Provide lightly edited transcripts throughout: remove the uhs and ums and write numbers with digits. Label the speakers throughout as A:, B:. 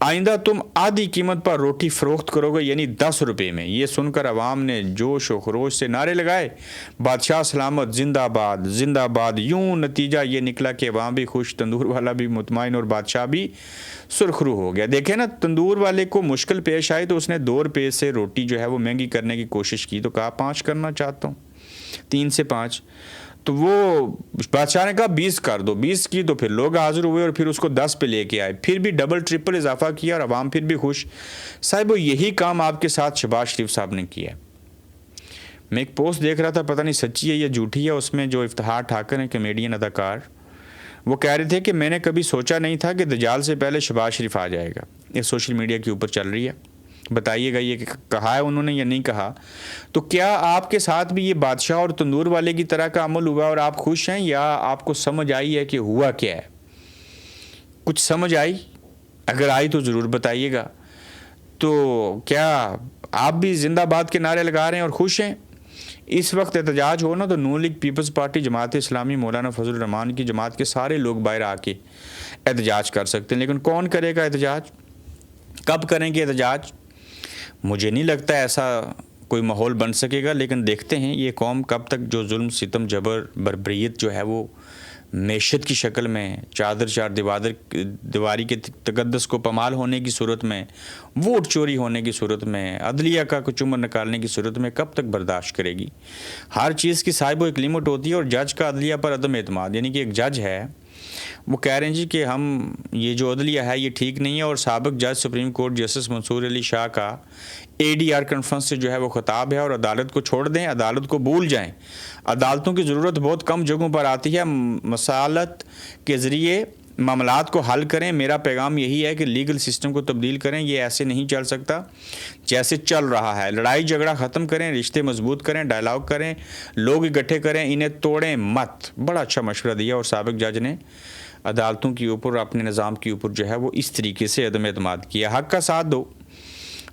A: آئندہ تم آدھی قیمت پر روٹی فروخت کرو گے، یعنی 10 روپے میں۔ یہ سن کر عوام نے جوش و خروش سے نعرے لگائے، بادشاہ سلامت، زندہ باد، زندہ باد۔ یوں نتیجہ یہ نکلا کہ عوام بھی خوش، تندور والا بھی مطمئن اور بادشاہ بھی سرخرو ہو گیا۔ دیکھیں نا، تندور والے کو مشکل پیش آئی تو اس نے 2 روپے سے روٹی جو ہے وہ مہنگی کرنے کی کوشش کی، تو کہا 5 کرنا چاہتا ہوں، 3 سے 5۔ تو وہ بادشاہ نے کہا 20 کر دو، 20 کی تو پھر لوگ حاضر ہوئے اور پھر اس کو 10 پہ لے کے آئے، پھر بھی ڈبل ٹرپل اضافہ کیا اور عوام پھر بھی خوش۔ صاحب یہی کام آپ کے ساتھ شہباز شریف صاحب نے کیا ہے۔ میں ایک پوسٹ دیکھ رہا تھا، پتہ نہیں سچی ہے یا جھوٹی ہے، اس میں جو افتخار ٹھاکر ہیں کمیڈین اداکار، وہ کہہ رہے تھے کہ میں نے کبھی سوچا نہیں تھا کہ دجال سے پہلے شہباز شریف آ جائے گا۔ یہ سوشل میڈیا کے اوپر چل رہی ہے، بتائیے گا یہ کہا ہے انہوں نے یا نہیں کہا۔ تو کیا آپ کے ساتھ بھی یہ بادشاہ اور تندور والے کی طرح کا عمل ہوا اور آپ خوش ہیں، یا آپ کو سمجھ آئی ہے کہ ہوا کیا ہے؟ کچھ سمجھ آئی؟ اگر آئی تو ضرور بتائیے گا۔ تو کیا آپ بھی زندہ باد کے نعرے لگا رہے ہیں اور خوش ہیں؟ اس وقت احتجاج ہو نا تو نون league, Peoples party, Jamaat Islami, مولانا فضل الرحمان کی جماعت کے سارے لوگ باہر آ کے احتجاج کر سکتے ہیں، لیکن کون کرے گا احتجاج؟ کب کریں گے احتجاج؟ مجھے نہیں لگتا ایسا کوئی ماحول بن سکے گا، لیکن دیکھتے ہیں یہ قوم کب تک جو ظلم، ستم، جبر، بربریت جو ہے وہ معیشت کی شکل میں، چار دیواری کے تقدس کو پامال ہونے کی صورت میں، ووٹ چوری ہونے کی صورت میں، عدلیہ کا کچمر نکالنے کی صورت میں کب تک برداشت کرے گی؟ ہر چیز کی صاحب ایک لمٹ ہوتی ہے، اور جج کا عدلیہ پر عدم اعتماد، یعنی کہ ایک جج ہے، وہ کہہ رہے ہیں جی کہ ہم یہ جو عدلیہ ہے یہ ٹھیک نہیں ہے، اور سابق جج سپریم کورٹ جسٹس منصور علی شاہ کا ADR کانفرنس سے جو ہے وہ خطاب ہے، اور عدالت کو چھوڑ دیں، عدالت کو بھول جائیں۔ عدالتوں کی ضرورت بہت کم جگہوں پر آتی ہے، مسالت کے ذریعے معاملات کو حل کریں۔ میرا پیغام یہی ہے کہ لیگل سسٹم کو تبدیل کریں، یہ ایسے نہیں چل سکتا جیسے چل رہا ہے۔ لڑائی جھگڑا ختم کریں، رشتے مضبوط کریں، ڈائلاگ کریں، لوگ اکٹھے کریں، انہیں توڑیں مت۔ بڑا اچھا مشورہ دیا، اور سابق جج نے عدالتوں کے اوپر، اپنے نظام کے اوپر جو ہے وہ اس طریقے سے عدم اعتماد کیا۔ حق کا ساتھ دو۔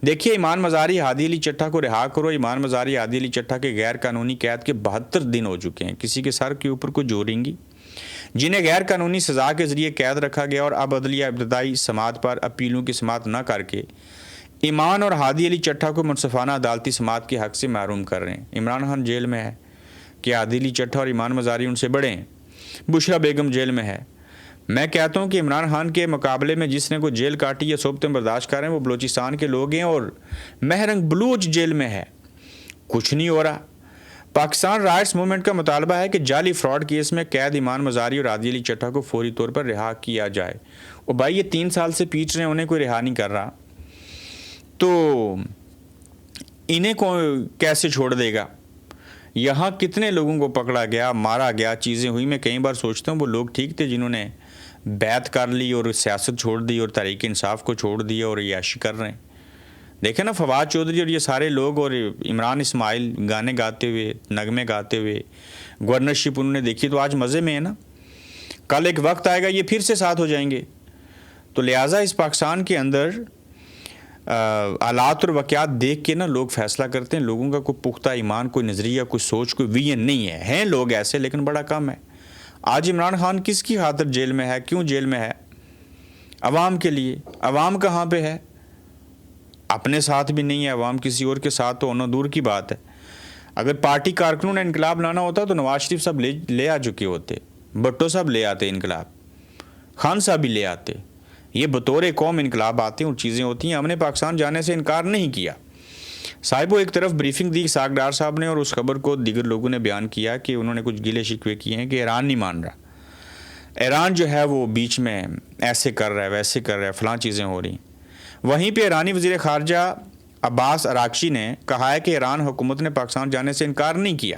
A: دیکھیے، ایمان مزاری، ہادی علی چٹھا کو رہا کرو۔ ایمان مزاری، ہادی علی چٹھا کے غیر قانونی قید کے 72 دن ہو چکے ہیں، کسی کے سر کے اوپر کوئی جوریں گی، جنہیں غیر قانونی سزا کے ذریعے قید رکھا گیا، اور اب عدلیہ ابتدائی سماعت پر اپیلوں کی سماعت نہ کر کے ایمان اور ہادی علی چٹھا کو منصفانہ عدالتی سماعت کے حق سے محروم کر رہے ہیں۔ عمران خان جیل میں ہے، کیا ہادی علی چٹھا اور ایمان مزاری ان سے بڑے ہیں؟ بشرا بیگم جیل میں ہے۔ میں کہتا ہوں کہ عمران خان کے مقابلے میں جس نے کوئی جیل کاٹی یا صحبتیں برداشت کر رہے ہیں وہ بلوچستان کے لوگ ہیں، اور مہرنگ بلوچ جیل میں ہے، کچھ نہیں ہو رہا۔ پاکستان رائٹس موومنٹ کا مطالبہ ہے کہ جعلی فراڈ کیس میں قید ایمان مزاری اور ہادی علی چٹھا کو فوری طور پر رہا کیا جائے۔ اور بھائی، یہ 3 سال سے پیٹ رہے ہیں، انہیں کوئی رہا نہیں کر رہا، تو انہیں کیسے چھوڑ دے گا؟ یہاں کتنے لوگوں کو پکڑا گیا، مارا گیا، چیزیں ہوئی۔ میں کئی بار سوچتا ہوں وہ لوگ ٹھیک تھے جنہوں نے بیعت کر لی اور سیاست چھوڑ دی اور تحریک انصاف کو چھوڑ دیا اور عیاشی کر رہے ہیں۔ دیکھیں نا، فواد چودھری اور یہ سارے لوگ، اور عمران اسماعیل گانے گاتے ہوئے، نغمے گاتے ہوئے، گورنرشپ انہوں نے دیکھی، تو آج مزے میں ہے نا۔ کل ایک وقت آئے گا یہ پھر سے ساتھ ہو جائیں گے۔ تو لہٰذا اس پاکستان کے اندر حالات اور واقعات دیکھ کے نا لوگ فیصلہ کرتے ہیں، لوگوں کا کوئی پختہ ایمان، کوئی نظریہ، کوئی سوچ، کوئی ویژن نہیں ہے۔ ہیں لوگ ایسے، لیکن بڑا کم ہے۔ آج عمران خان کس کی خاطر جیل میں ہے؟ کیوں جیل میں ہے؟ عوام کے لیے۔ عوام کہاں پہ ہے؟ اپنے ساتھ بھی نہیں ہے عوام، کسی اور کے ساتھ تو ہونا دور کی بات ہے۔ اگر پارٹی کارکنوں نے انقلاب لانا ہوتا تو نواز شریف صاحب لے آ چکے ہوتے، بھٹو صاحب لے آتے انقلاب، خان صاحب بھی لے آتے۔ یہ بطور قوم انقلاب آتے ہیں اور چیزیں ہوتی ہیں۔ ہم نے پاکستان جانے سے انکار نہیں کیا۔ صاحب ایک طرف بریفنگ دی اسحاق ڈار صاحب نے، اور اس خبر کو دیگر لوگوں نے بیان کیا کہ انہوں نے کچھ گلے شکوے کیے ہیں کہ ایران نہیں مان رہا، ایران جو ہے وہ بیچ میں ایسے کر رہا ہے، ویسے کر رہا ہے، فلاں چیزیں ہو رہی ہیں۔ وہیں پہ ایرانی وزیر خارجہ عباس اراغچی نے کہا ہے کہ ایران حکومت نے پاکستان جانے سے انکار نہیں کیا۔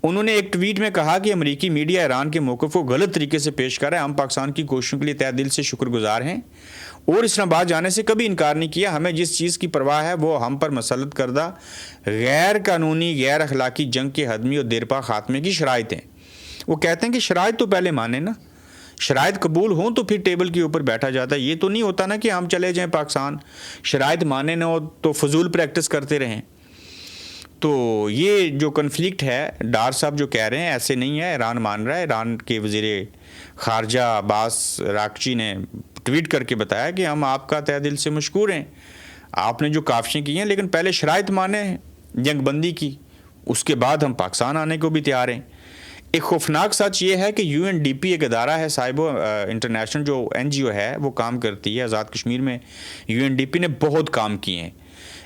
A: انہوں نے ایک ٹویٹ میں کہا کہ امریکی میڈیا ایران کے موقف کو غلط طریقے سے پیش کر رہا ہے، ہم پاکستان کی کوششوں کے لیے تہہ دل سے شکر گزار ہیں اور اسلام آباد جانے سے کبھی انکار نہیں کیا۔ ہمیں جس چیز کی پرواہ ہے وہ ہم پر مسلط کردہ غیر قانونی، غیر اخلاقی جنگ کے حتمی اور دیرپا خاتمے کی شرائط ہیں۔ وہ کہتے ہیں کہ شرائط تو پہلے مانیں نا، شرائط قبول ہوں تو پھر ٹیبل کے اوپر بیٹھا جاتا ہے۔ یہ تو نہیں ہوتا نا کہ ہم چلے جائیں پاکستان، شرائط مانے نہ ہو تو فضول پریکٹس کرتے رہیں۔ تو یہ جو کنفلکٹ ہے، ڈار صاحب جو کہہ رہے ہیں ایسے نہیں ہے، ایران مان رہا ہے۔ ایران کے وزیر خارجہ عباس اراغچی نے ٹویٹ کر کے بتایا کہ ہم آپ کا تہ دل سے مشکور ہیں، آپ نے جو کاوشیں کی ہیں، لیکن پہلے شرائط مانے ہیں جنگ بندی کی، اس کے بعد ہم پاکستان آنے کو بھی تیار ہیں۔ ایک خوفناک سچ یہ ہے کہ UNDP ایک ادارہ ہے صاحبو، انٹرنیشنل جو NGO ہے وہ کام کرتی ہے آزاد کشمیر میں، UNDP نے بہت کام کیے ہیں۔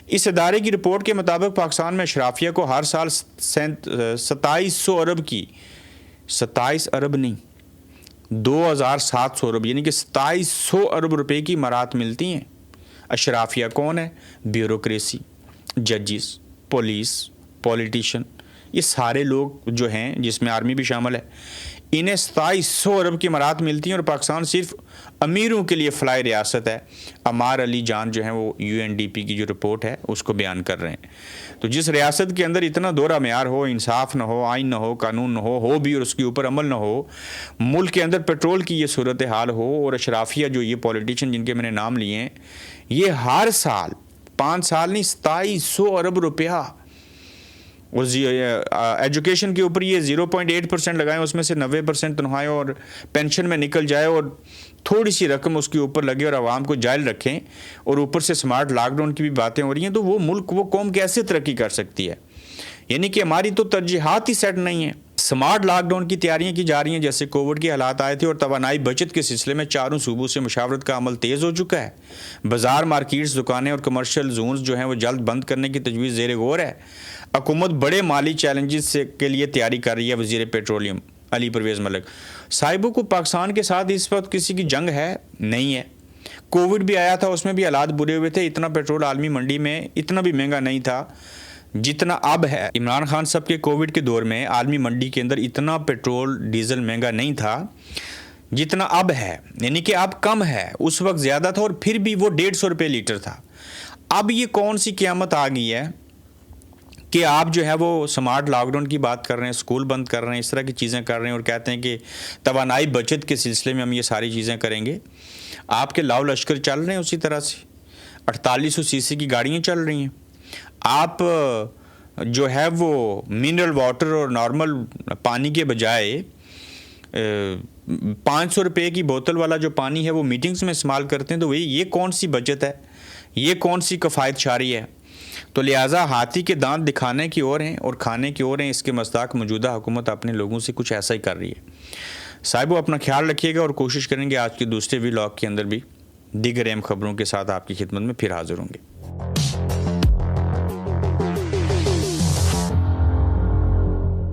A: اس ادارے کی رپورٹ کے مطابق پاکستان میں اشرافیہ کو ہر سال 2700 ارب کی، 27 ارب نہیں، 2700 ارب یعنی کہ 2700 ارب روپے کی مراعات ملتی ہیں۔ اشرافیہ کون ہے؟ بیوروکریسی، ججز، پولیس، پولیٹیشین، یہ سارے لوگ جو ہیں جس میں آرمی بھی شامل ہے، انہیں 2700 ارب کی مراعات ملتی ہیں، اور پاکستان صرف امیروں کے لیے فلاحی ریاست ہے۔ عمار علی جان جو ہیں وہ UNDP کی جو رپورٹ ہے اس کو بیان کر رہے ہیں۔ تو جس ریاست کے اندر اتنا دورہ معیار ہو، انصاف نہ ہو، آئین نہ ہو، قانون نہ ہو بھی اور اس کے اوپر عمل نہ ہو، ملک کے اندر پیٹرول کی یہ صورتحال ہو، اور اشرافیہ جو یہ پولیٹیشین جن کے میں نے نام لیے ہیں، یہ ہر سال 5 سال نہیں 2700 ارب روپیہ، اور ایجوکیشن کے اوپر یہ 0.8% لگائیں، اس میں سے 90% تنخواہیں اور پینشن میں نکل جائے، اور تھوڑی سی رقم اس کے اوپر لگے اور عوام کو جائل رکھیں، اور اوپر سے سمارٹ لاک ڈاؤن کی بھی باتیں ہو رہی ہیں، تو وہ ملک، وہ قوم کیسے ترقی کر سکتی ہے؟ یعنی کہ ہماری تو ترجیحات ہی سیٹ نہیں ہیں۔ سمارٹ لاک ڈاؤن کی تیاریاں کی جا رہی ہیں جیسے کووڈ کے حالات آئے تھے، اور توانائی بچت کے سلسلے میں چاروں صوبوں سے مشاورت کا عمل تیز ہو چکا ہے۔ بازار، مارکیٹس، دکانیں اور کمرشل زونز جو ہیں وہ جلد بند کرنے کی تجویز زیر غور ہے۔ حکومت بڑے مالی چیلنجز کے لیے تیاری کر رہی ہے۔ وزیر پیٹرولیم علی پرویز ملک صاحبوں کو پاکستان کے ساتھ اس وقت کسی کی جنگ ہے نہیں ہے۔ کووڈ بھی آیا تھا، اس میں بھی حالات برے ہوئے تھے، اتنا پیٹرول عالمی منڈی میں اتنا بھی مہنگا نہیں تھا جتنا اب ہے۔ عمران خان صاحب کے کووڈ کے دور میں عالمی منڈی کے اندر اتنا پیٹرول ڈیزل مہنگا نہیں تھا جتنا اب ہے، یعنی کہ اب کم ہے، اس وقت زیادہ تھا اور پھر بھی وہ 150 روپے لیٹر تھا۔ اب یہ کون سی قیامت آ گئی ہے کہ آپ جو ہے وہ سمارٹ لاک ڈاؤن کی بات کر رہے ہیں، اسکول بند کر رہے ہیں، اس طرح کی چیزیں کر رہے ہیں، اور کہتے ہیں کہ توانائی بچت کے سلسلے میں ہم یہ ساری چیزیں کریں گے۔ آپ کے لاؤ لشکر چل رہے ہیں اسی طرح سے، 4800 cc کی گاڑیاں چل رہی ہیں۔ آپ جو ہے وہ منرل واٹر اور نارمل پانی کے بجائے 500 روپے کی بوتل والا جو پانی ہے وہ میٹنگز میں استعمال کرتے ہیں، تو یہ کون سی بچت ہے؟ یہ کون سی کفایت شاری ہے؟ تو لہٰذا ہاتھی کے دانت دکھانے کی اور ہیں اور کھانے کی اور ہیں، اس کے مصداق موجودہ حکومت اپنے لوگوں سے کچھ ایسا ہی کر رہی ہے۔ صاحبو اپنا خیال رکھیے گا، اور کوشش کریں گے آج کے دوسرے ولاگ کے اندر بھی دیگر اہم خبروں کے ساتھ آپ کی خدمت میں پھر حاضر ہوں گے۔